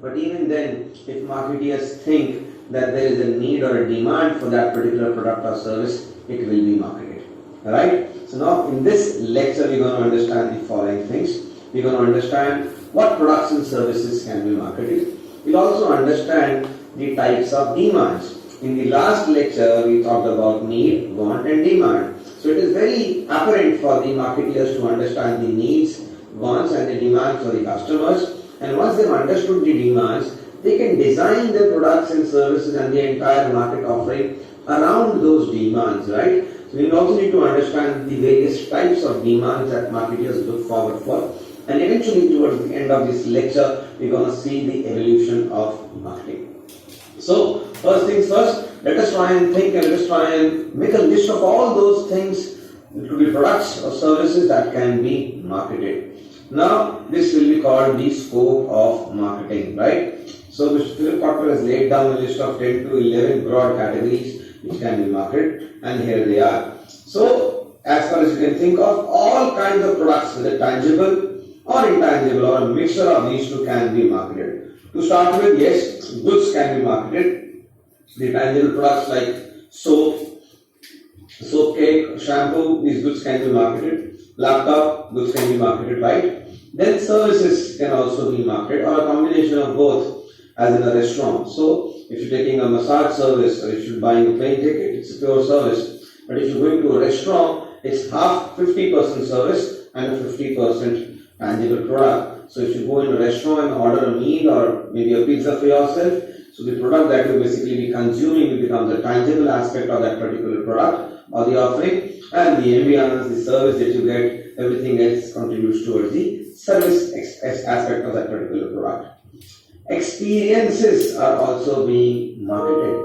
But even then, if marketeers think that there is a need or a demand for that particular product or service, it will be marketed. Alright? So now in this lecture we are going to understand the following things. We are going to understand what products and services can be marketed. We'll also understand the types of demands. In the last lecture we talked about need, want and demand. So it is very apparent for the marketeers to understand the needs, wants and the demands for the customers, and once they've understood the demands, they can design their products and services and the entire market offering around those demands, right? So we also need to understand the various types of demands that marketers look forward for, and eventually towards the end of this lecture we're going to see the evolution of marketing. So first things first, let us try and think and let us try and make a list of all those things. It could be products or services that can be marketed. Now this will be called the scope of marketing, right? So Mr. Philip Kotler has laid down a list of 10 to 11 broad categories which can be marketed, and here they are. So as far as you can think of, all kinds of products, whether tangible or intangible or a mixture of these two, can be marketed. To start with, yes, goods can be marketed. The tangible products like soap, cake, shampoo, these goods can be marketed. Laptop, goods can be marketed, right? Then services can also be marketed, or a combination of both, as in a restaurant. So if you're taking a massage service or if you're buying a plane ticket, it's a pure service. But if you're going to a restaurant, it's half 50% service and a 50% tangible product. So if you go in a restaurant and order a meal or maybe a pizza for yourself, so the product that you basically be consuming becomes a tangible aspect of that particular product or the offering, and the ambience, the service that you get, everything else contributes towards the service aspect of that particular product. Experiences are also being marketed.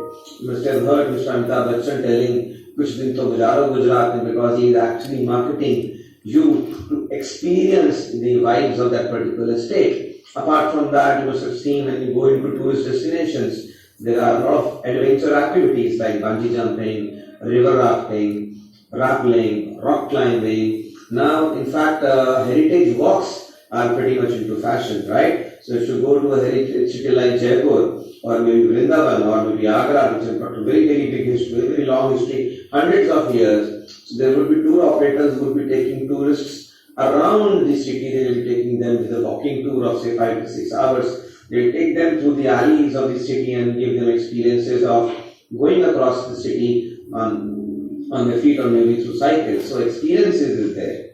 You must have heard Mr. Amitabh Bachchan telling kuch din to guzaro Gujarat mein, because he is actually marketing you to experience the vibes of that particular state. Apart from that, you must have seen when you go into tourist destinations, there are a lot of adventure activities like bungee jumping, river rafting, rappelling, rock climbing. Now, in fact, heritage walks are pretty much into fashion, right? So if you go to a heritage city like Jaipur, or maybe Vrindavan, or maybe Agra, which has got a very, very big history, very long history, hundreds of years, so there would be tour operators who would be taking tourists around the city. They will be taking them with a walking tour of say 5 to 6 hours. They will take them through the alleys of the city and give them experiences of going across the city on their feet or maybe through cycles. So experiences is there.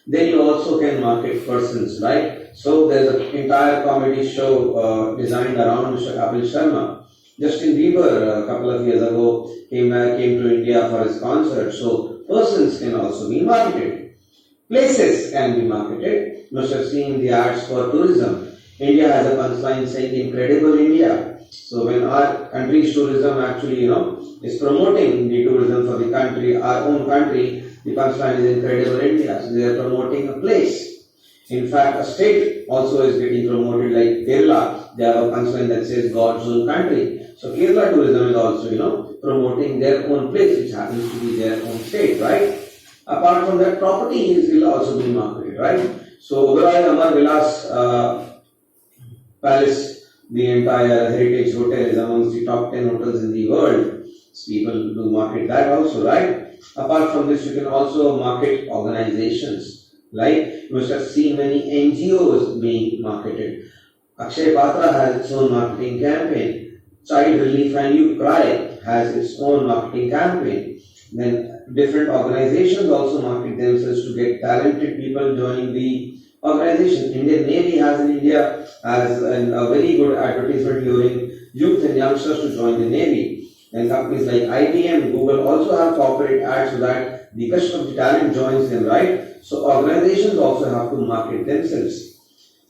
Then you also can market persons, right? So there's an entire comedy show designed around Mr. Kapil Sharma. Justin Bieber a couple of years ago came to India for his concert. So persons can also be marketed. Places can be marketed. You must have seen the ads for tourism. India has a punchline saying "Incredible India." So when our country's tourism actually, is promoting the tourism for the country, our own country, the punchline is "Incredible India." So they are promoting a place. In fact, a state also is getting promoted, like Kerala. They have a punchline that says "God's own country." So Kerala tourism is also, promoting their own place, which happens to be their own state, right? Apart from that, properties will also be marketed, right? So Oberoi Amar Vilas Palace, the entire heritage hotel, is amongst the top 10 hotels in the world. So people do market that also, right? Apart from this, you can also market organizations. Like you must have seen many NGOs being marketed. Akshay Patra has its own marketing campaign. Child Relief and You Cry has its own marketing campaign. Then different organizations also market themselves to get talented people joining the organization. Indian Navy has in India a very good advertisement during youth and youngsters to join the Navy. And companies like IBM, Google also have corporate ads so that the best of the talent joins them, right? So organizations also have to market themselves.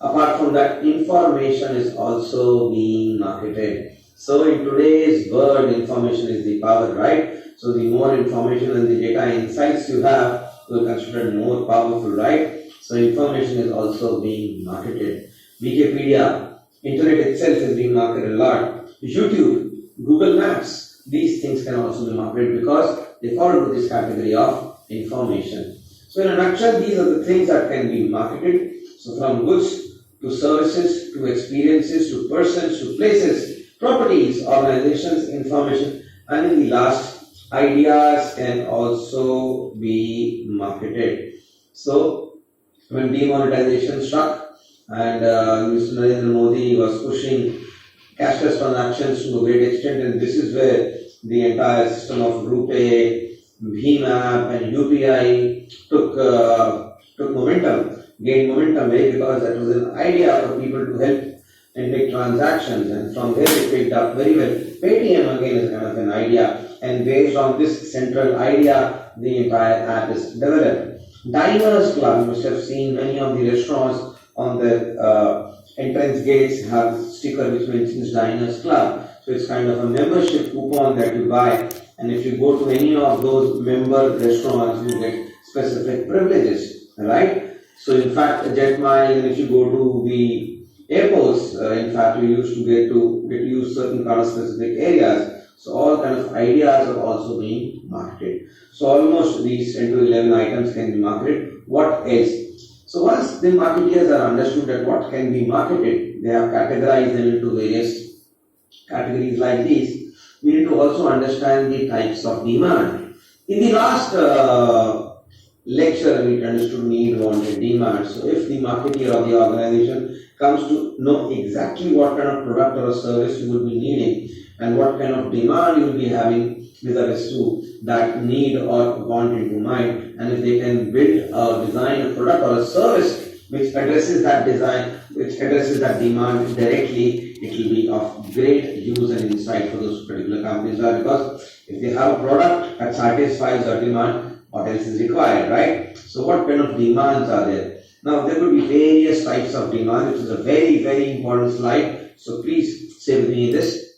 Apart from that, information is also being marketed. So in today's world, information is the power, right? So the more information and the data insights you have, you are considered more powerful, right? So information is also being marketed. Wikipedia, internet itself is being marketed a lot. YouTube, Google Maps, these things can also be marketed because they fall into this category of information. So in a nutshell, these are the things that can be marketed. So from goods to services, to experiences, to persons, to places, properties, organizations, information, and in the last, ideas can also be marketed. So, when demonetization struck and Mr. Narendra Modi was pushing cashless transactions to a great extent, and this is where the entire system of RuPay, Bhim app, and UPI took momentum, gained momentum, because that was an idea for people to help and make transactions, and from there it picked up very well. Paytm again is kind of an idea, and based on this central idea, the entire app is developed. Diners Club, you must have seen many of the restaurants on the entrance gates have a sticker which mentions Diners Club. So it's kind of a membership coupon that you buy, and if you go to any of those member restaurants, you get specific privileges, right? So in fact, Jet Miles, and if you go to the airports, in fact, you used to get to use certain kind of specific areas. So all kind of ideas are also being marketed. So almost these 10 to 11 items can be marketed. What else? So once the marketeers are understood that what can be marketed, they have categorized them into various categories like these. We need to also understand the types of demand. In the last lecture, we understood need, want, and demand. So if the marketeer or the organization comes to know exactly what kind of product or service you will be needing and what kind of demand you will be having with regards to that need or want into mind, and if they can build or design a product or a service which addresses that design, which addresses that demand directly, it will be of great use and insight for those particular companies. Because if they have a product that satisfies their demand, what else is required, right? So what kind of demands are there? Now there could be various types of demand, which is a very, very important slide. So please stay with me in this.